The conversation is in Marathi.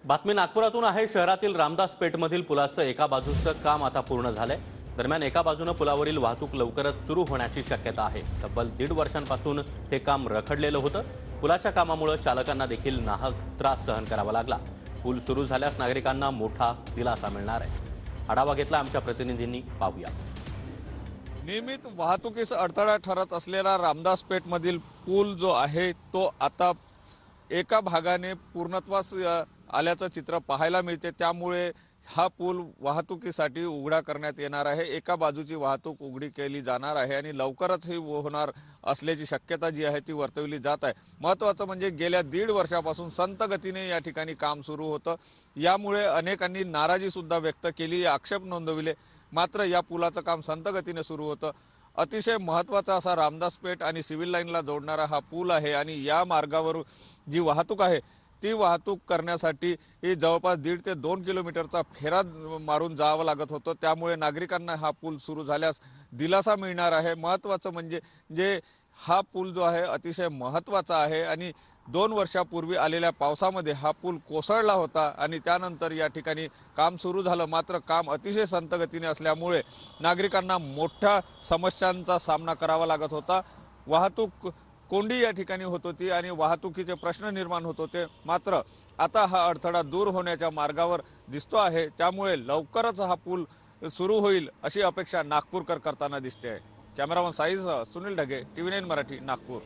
बातमी नागपुरातून आहे। शहरातील रामदास पेठमधील पुलाचं एका बाजूचं काम आता पूर्ण झालंय। दरम्यान एका बाजूने पुलावरील वाहतूक लवकरच सुरू होण्याची शक्यता आहे। तब्बल 1.5 वर्षांपासून हे काम रखडलेलं होतं। पुलाच्या कामामुळे चालकांना देखील नाहक त्रास सहन करावा लागला। पूल सुरू झाल्यास नागरिकांना मोठा दिलासा मिळणार आहे। आढावा घेतला आमच्या प्रतिनिधींनी, पाहूया। नियमित वाहतुकीस अडथळा ठरत असलेला रामदास पेठमधील पूल जो आहे तो आता एका भागाने पूर्णत्वास आल्याचं चित्र पाहायला मिळते। त्यामुळे हा पूल वाहतुकीसाठी उघडा करण्यात येणार आहे। एका बाजूची वाहतूक उघडी केली जाणार आहे आणि लवकरच ही होणार असल्याची शक्यता जी आहे ती वर्तवली जात आहे। महत्त्वाचं म्हणजे गेल्या 1.5 वर्षापासून संत गतीने या ठिकाणी काम सुरू होतं। यामुळे अनेकांनी नाराजी सुद्धा व्यक्त केली, आक्षेप नोंदविले। मात्र या पुलाचं काम संत गतीने सुरू होतं। अतिशय महत्त्वाचा असा रामदास पेठ आणि सिव्हिल लाईनला जोडणारा हा पूल आहे आणि या मार्गावर जी वाहतूक आहे ती वाहतूक करण्यासाठी जवळपास 1.5 ते 2 किलोमीटरचा फेरा मारून जावं लागत होतं। त्यामुळे नागरिकांना हा पूल सुरू झाल्यास दिलासा मिळणार आहे। महत्त्वाचं म्हणजे हा पूल जो आहे अतिशय महत्त्वाचा आहे आणि 2 वर्षापूर्वी आलेल्या पावसामध्ये हा पूल कोसळला होता आणि त्यानंतर या ठिकाणी काम सुरू झालं। मात्र काम अतिशय संत गतीने असल्यामुळे नागरिकांना मोठ्या समस्यांचा सामना करावा लागत होता। वाहतूक कोंडी या ठिकाणी होत होती आणि वाहतुकीचे प्रश्न निर्माण होत होते। मात्र आता हा अडथळा दूर होण्याच्या मार्गावर दिसतो आहे। त्यामुळे लवकरच हा पूल सुरू होईल अशी अपेक्षा नागपूरकर करताना दिसते आहे। Cameraman size Sunil Dhage, TV9 Marathi, Nagpur.